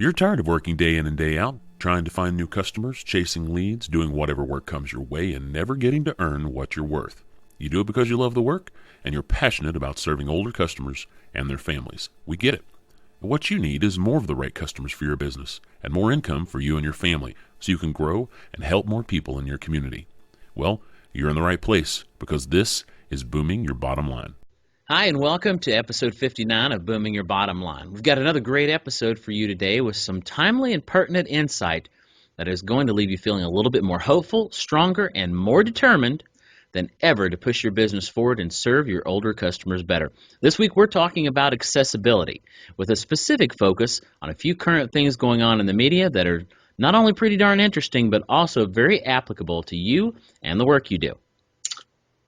You're tired of working day in and day out, trying to find new customers, chasing leads, doing whatever work comes your way, and never getting to earn what you're worth. You do it because you love the work, and you're passionate about serving older customers and their families. We get it. What you need is more of the right customers for your business, and more income for you and your family, so you can grow and help more people in your community. Well, you're in the right place, because this is Booming Your Bottom Line. Hi, and welcome to episode 59 of Booming Your Bottom Line. We've got another great episode for you today with some timely and pertinent insight that is going to leave you feeling a little bit more hopeful, stronger, and more determined than ever to push your business forward and serve your older customers better. This week, we're talking about accessibility with a specific focus on a few current things going on in the media that are not only pretty darn interesting, but also very applicable to you and the work you do.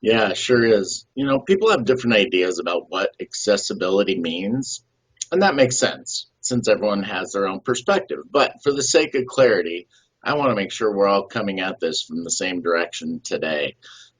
Yeah, it sure is. You know, people have different ideas about what accessibility means, and that makes sense since everyone has their own perspective. But for the sake of clarity, I want to make sure we're all coming at this from the same direction today.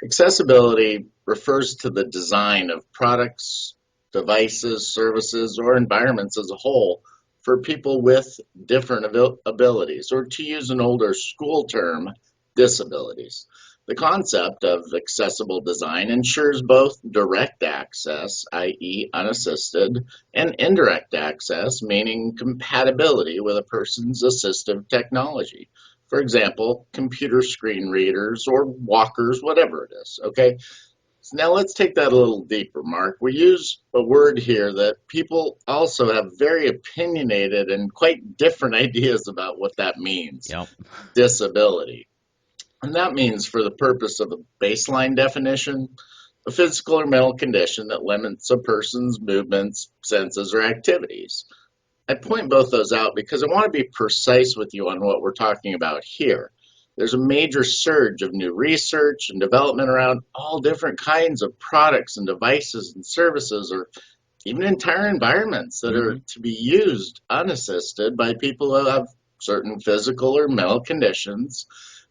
Accessibility refers to the design of products, devices, services, or environments as a whole for people with different abilities, or to use an older school term, disabilities. The concept of accessible design ensures both direct access, i.e. unassisted, and indirect access, meaning compatibility with a person's assistive technology. For example, computer screen readers or walkers, whatever it is, okay? So now let's take that a little deeper, Mark. We use a word here that people also have very opinionated and quite different ideas about what that means. Yep. Disability. And that means, for the purpose of a baseline definition, a physical or mental condition that limits a person's movements, senses, or activities. I point both those out because I want to be precise with you on what we're talking about here. There's a major surge of new research and development around all different kinds of products and devices and services, or even entire environments that are to be used unassisted by people who have certain physical or mental conditions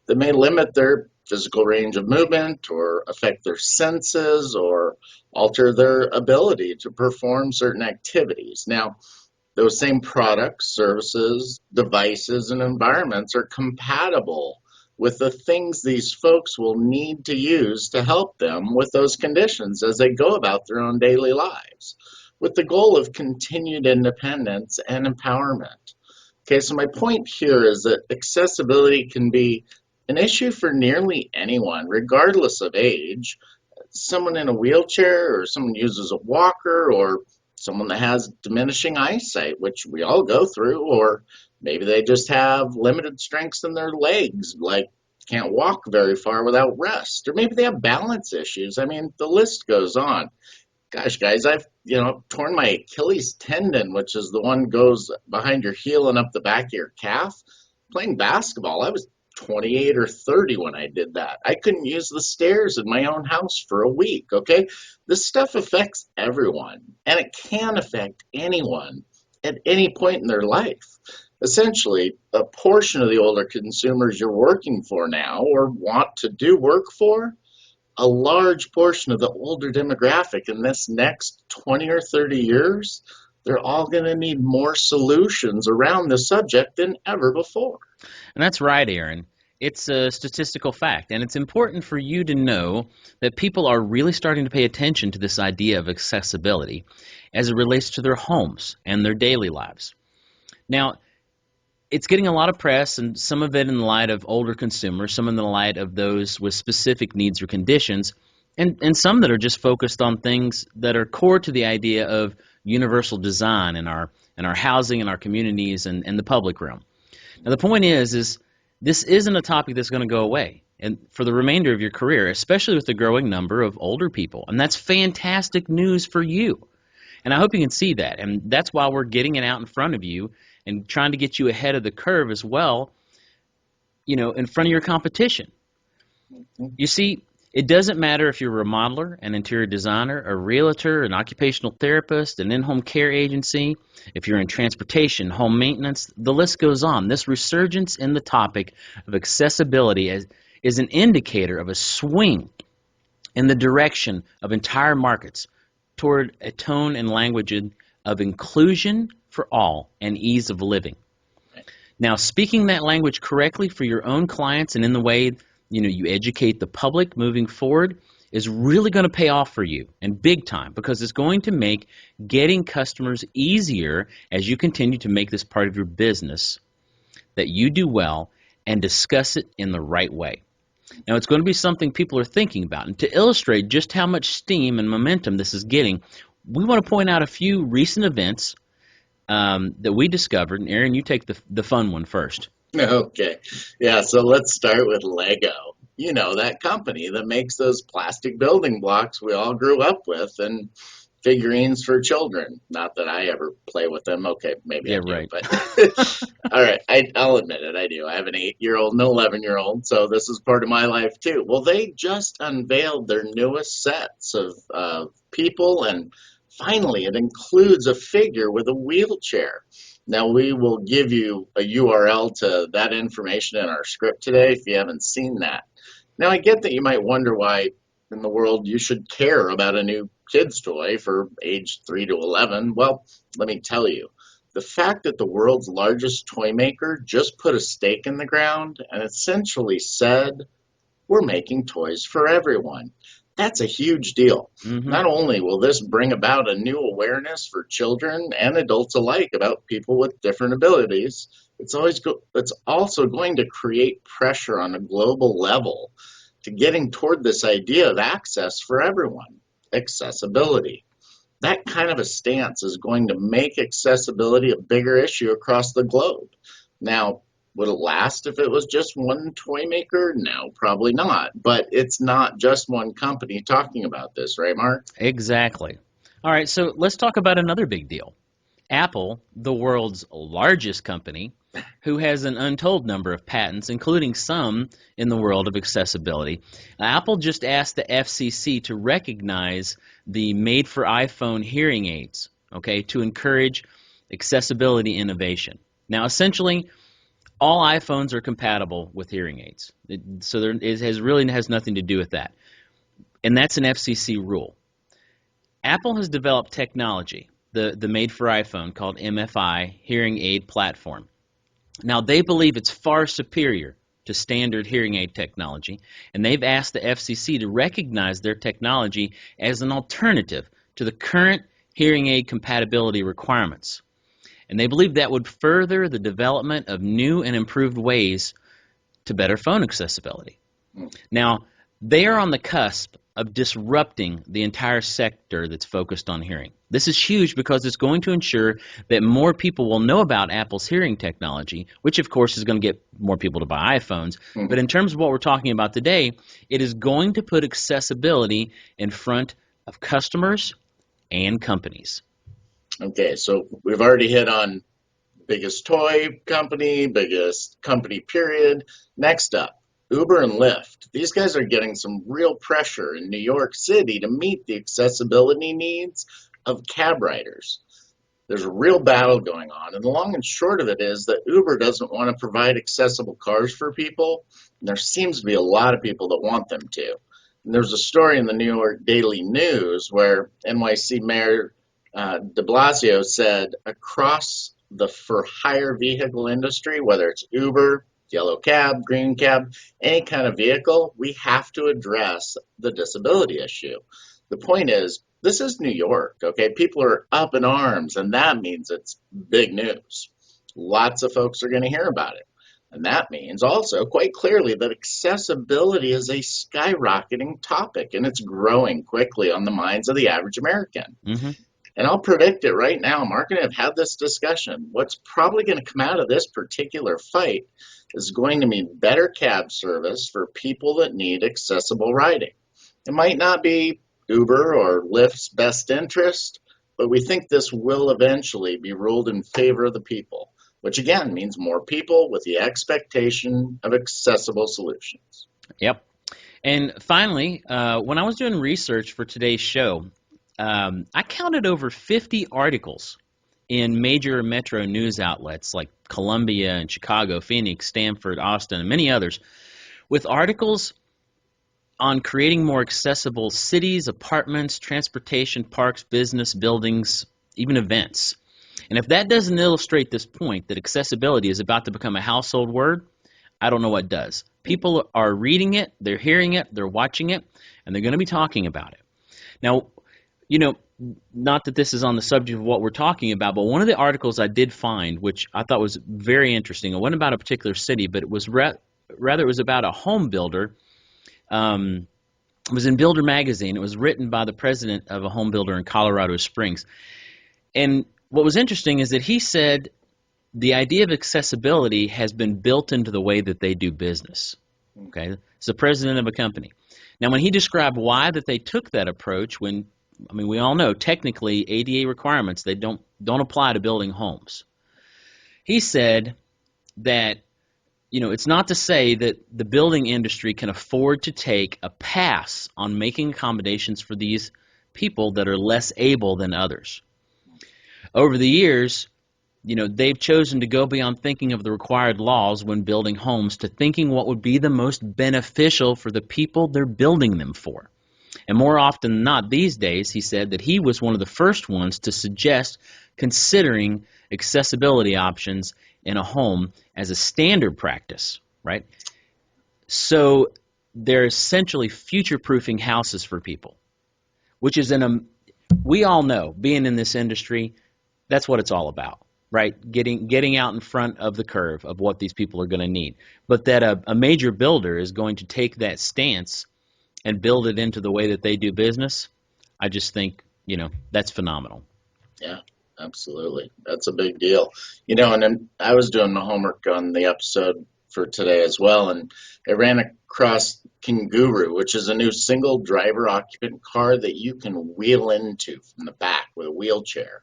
that may limit their physical range of movement or affect their senses or alter their ability to perform certain activities. Now, those same products, services, devices, and environments are compatible with the things these folks will need to use to help them with those conditions as they go about their own daily lives, with the goal of continued independence and empowerment. Okay, so my point here is that accessibility can be an issue for nearly anyone, regardless of age. Someone in a wheelchair, or someone uses a walker, or someone that has diminishing eyesight, which we all go through, or maybe they just have limited strengths in their legs, like can't walk very far without rest, or maybe they have balance issues. I mean, the list goes on. Gosh, guys, I've torn my Achilles tendon, which is the one goes behind your heel and up the back of your calf. Playing basketball, I was 28 or 30 when I did that. I couldn't use the stairs in my own house for a week, okay? This stuff affects everyone, and it can affect anyone at any point in their life. Essentially, a portion of the older consumers you're working for now or want to do work for, a large portion of the older demographic in this next 20 or 30 years, they're all going to need more solutions around the subject than ever before. And that's right, Aaron. It's a statistical fact, and it's important for you to know that people are really starting to pay attention to this idea of accessibility as it relates to their homes and their daily lives. Now, it's getting a lot of press, and some of it in the light of older consumers, some in the light of those with specific needs or conditions, and some that are just focused on things that are core to the idea of universal design in our housing, in our communities, and the public realm. Now, the point is this isn't a topic that's going to go away and for the remainder of your career, especially with the growing number of older people. And that's fantastic news for you. And I hope you can see that. And that's why we're getting it out in front of you and trying to get you ahead of the curve as well, in front of your competition. You see, it doesn't matter if you're a remodeler, an interior designer, a realtor, an occupational therapist, an in-home care agency, if you're in transportation, home maintenance, the list goes on. This resurgence in the topic of accessibility is an indicator of a swing in the direction of entire markets toward a tone and language of inclusion for all and ease of living. Now, speaking that language correctly for your own clients and in the way you educate the public moving forward is really going to pay off for you, and big time, because it's going to make getting customers easier as you continue to make this part of your business that you do well and discuss it in the right way. Now, it's going to be something people are thinking about. And to illustrate just how much steam and momentum this is getting, we want to point out a few recent events that we discovered. And Aaron, you take the fun one first. Okay. Yeah, so let's start with Lego. You know, that company that makes those plastic building blocks we all grew up with and figurines for children. Not that I ever play with them. Okay, maybe I do, Right. but all right, I'll admit it, I do. I have an 8-year-old and an 11-year-old, so this is part of my life too. Well, they just unveiled their newest sets of people, and finally it includes a figure with a wheelchair. Now, we will give you a URL to that information in our script today if you haven't seen that. Now, I get that you might wonder why in the world you should care about a new kid's toy for age 3 to 11. Well, let me tell you, the fact that the world's largest toy maker just put a stake in the ground and essentially said, we're making toys for everyone. That's a huge deal. Mm-hmm. Not only will this bring about a new awareness for children and adults alike about people with different abilities, it's also going to create pressure on a global level to getting toward this idea of access for everyone, accessibility. That kind of a stance is going to make accessibility a bigger issue across the globe. Now, would it last if it was just one toy maker? No, probably not. But it's not just one company talking about this, right, Mark? Exactly. All right, so let's talk about another big deal. Apple, the world's largest company, who has an untold number of patents, including some in the world of accessibility. Apple just asked the FCC to recognize the made-for-iPhone hearing aids, okay, to encourage accessibility innovation. Now, essentially, all iPhones are compatible with hearing aids, it really has nothing to do with that, and that's an FCC rule. Apple has developed technology, the made-for-iPhone called MFI hearing aid platform. Now, they believe it's far superior to standard hearing aid technology, and they've asked the FCC to recognize their technology as an alternative to the current hearing aid compatibility requirements. And they believe that would further the development of new and improved ways to better phone accessibility. Now, they are on the cusp of disrupting the entire sector that's focused on hearing. This is huge because it's going to ensure that more people will know about Apple's hearing technology, which of course is going to get more people to buy iPhones. Mm-hmm. But in terms of what we're talking about today, it is going to put accessibility in front of customers and companies. Okay, so we've already hit on biggest toy company, biggest company period. Next up, Uber and Lyft. These guys are getting some real pressure in New York City to meet the accessibility needs of cab riders. There's a real battle going on, and the long and short of it is that Uber doesn't want to provide accessible cars for people, and there seems to be a lot of people that want them to. And there's a story in the New York Daily News where NYC Mayor de Blasio said across the for-hire vehicle industry, whether it's Uber, yellow cab, green cab, any kind of vehicle, we have to address the disability issue. The point is, this is New York, okay? People are up in arms, and that means it's big news. Lots of folks are going to hear about it. And that means also quite clearly that accessibility is a skyrocketing topic, and it's growing quickly on the minds of the average American. Mm-hmm. And I'll predict it right now. Mark and I have had this discussion. What's probably going to come out of this particular fight is going to mean better cab service for people that need accessible riding. It might not be Uber or Lyft's best interest, but we think this will eventually be ruled in favor of the people, which again means more people with the expectation of accessible solutions. Yep. And finally, when I was doing research for today's show, I counted over 50 articles in major metro news outlets like Columbia and Chicago, Phoenix, Stanford, Austin, and many others, with articles on creating more accessible cities, apartments, transportation, parks, business, buildings, even events. And if that doesn't illustrate this point that accessibility is about to become a household word, I don't know what does. People are reading it, they're hearing it, they're watching it, and they're going to be talking about it. Now, not that this is on the subject of what we're talking about, but one of the articles I did find, which I thought was very interesting, it wasn't about a particular city, but it was rather it was about a home builder. It was in Builder Magazine. It was written by the president of a home builder in Colorado Springs. And what was interesting is that he said the idea of accessibility has been built into the way that they do business. Okay, it's the president of a company. Now, when he described why that they took that approach, we all know technically ADA requirements, they don't apply to building homes. He said that, it's not to say that the building industry can afford to take a pass on making accommodations for these people that are less able than others. Over the years, they've chosen to go beyond thinking of the required laws when building homes to thinking what would be the most beneficial for the people they're building them for. And more often than not these days, he said that he was one of the first ones to suggest considering accessibility options in a home as a standard practice, right? So they're essentially future-proofing houses for people, which is we all know, being in this industry, that's what it's all about, right? Getting out in front of the curve of what these people are going to need. But that a major builder is going to take that stance and build it into the way that they do business, I just think, that's phenomenal. Yeah, absolutely. That's a big deal. And then I was doing my homework on the episode for today as well, and I ran across Kanguru, which is a new single driver occupant car that you can wheel into from the back with a wheelchair.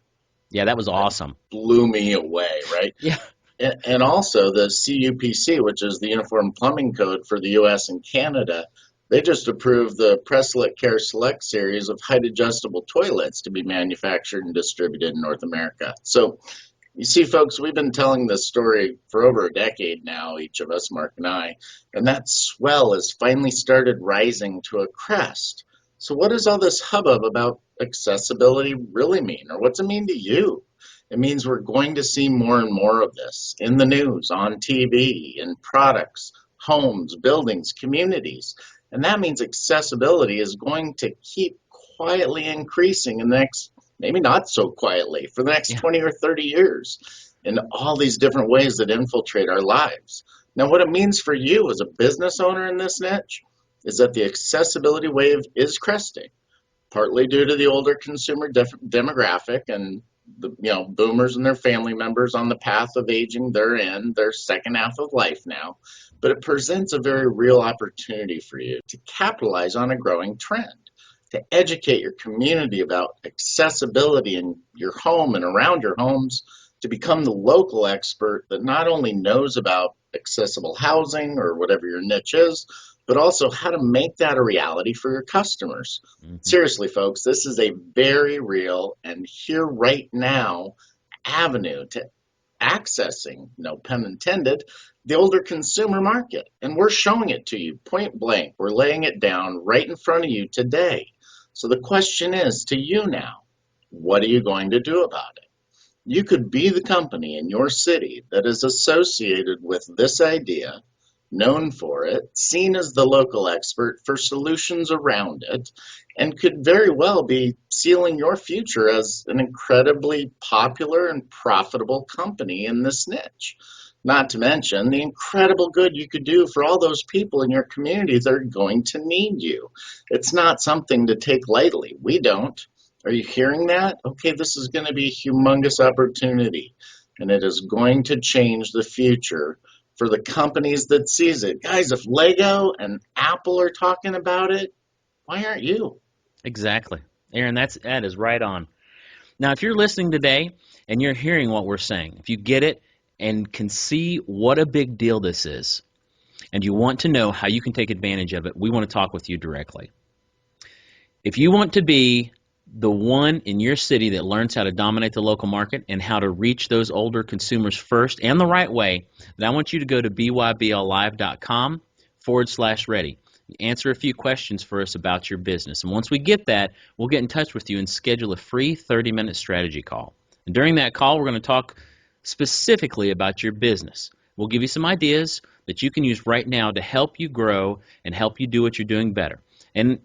Yeah, that was awesome. Blew me away, right? Yeah. And also the CUPC, which is the Uniform Plumbing Code for the U.S. and Canada, they just approved the Preslett Care Select series of height-adjustable toilets to be manufactured and distributed in North America. So, you see, folks, we've been telling this story for over a decade now, each of us, Mark and I, and that swell has finally started rising to a crest. So what does all this hubbub about accessibility really mean, or what's it mean to you? It means we're going to see more and more of this in the news, on TV, in products, homes, buildings, communities. And that means accessibility is going to keep quietly increasing in the next, maybe not so quietly, for the next 20 or 30 years in all these different ways that infiltrate our lives. Now, what it means for you as a business owner in this niche is that the accessibility wave is cresting, partly due to the older consumer demographic and the boomers and their family members on the path of aging. They're in their second half of life now. But it presents a very real opportunity for you to capitalize on a growing trend, to educate your community about accessibility in your home and around your homes, to become the local expert that not only knows about accessible housing or whatever your niche is, but also how to make that a reality for your customers. Mm-hmm. Seriously, folks, this is a very real and here right now avenue to accessing, no pun intended, the older consumer market. And we're showing it to you point blank. We're laying it down right in front of you today. So the question is to you now, what are you going to do about it? You could be the company in your city that is associated with this idea, known for it, seen as the local expert for solutions around it, and could very well be sealing your future as an incredibly popular and profitable company in this niche. Not to mention the incredible good you could do for all those people in your community that are going to need you. It's not something to take lightly. We don't. Are you hearing that? Okay, this is going to be a humongous opportunity, and it is going to change the future for the companies that sees it. Guys, if Lego and Apple are talking about it, why aren't you? Exactly. Aaron, that is right on. Now, if you're listening today and you're hearing what we're saying, if you get it and can see what a big deal this is, and you want to know how you can take advantage of it, we want to talk with you directly. If you want to be the one in your city that learns how to dominate the local market and how to reach those older consumers first and the right way, then I want you to go to byblive.com/ready. Answer a few questions for us about your business. And once we get that, we'll get in touch with you and schedule a free 30-minute strategy call. And during that call, we're going to talk specifically about your business. We'll give you some ideas that you can use right now to help you grow and help you do what you're doing better. And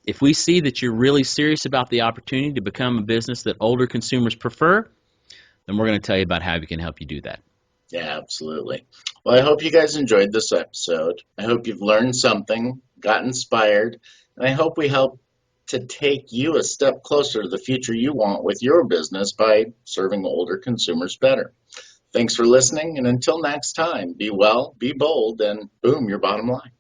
if we see that you're really serious about the opportunity to become a business that older consumers prefer, then we're going to tell you about how we can help you do that. Yeah, absolutely. Well, I hope you guys enjoyed this episode. I hope you've learned something, got inspired, and I hope we help to take you a step closer to the future you want with your business by serving older consumers better. Thanks for listening, and until next time, be well, be bold, and boom, your bottom line.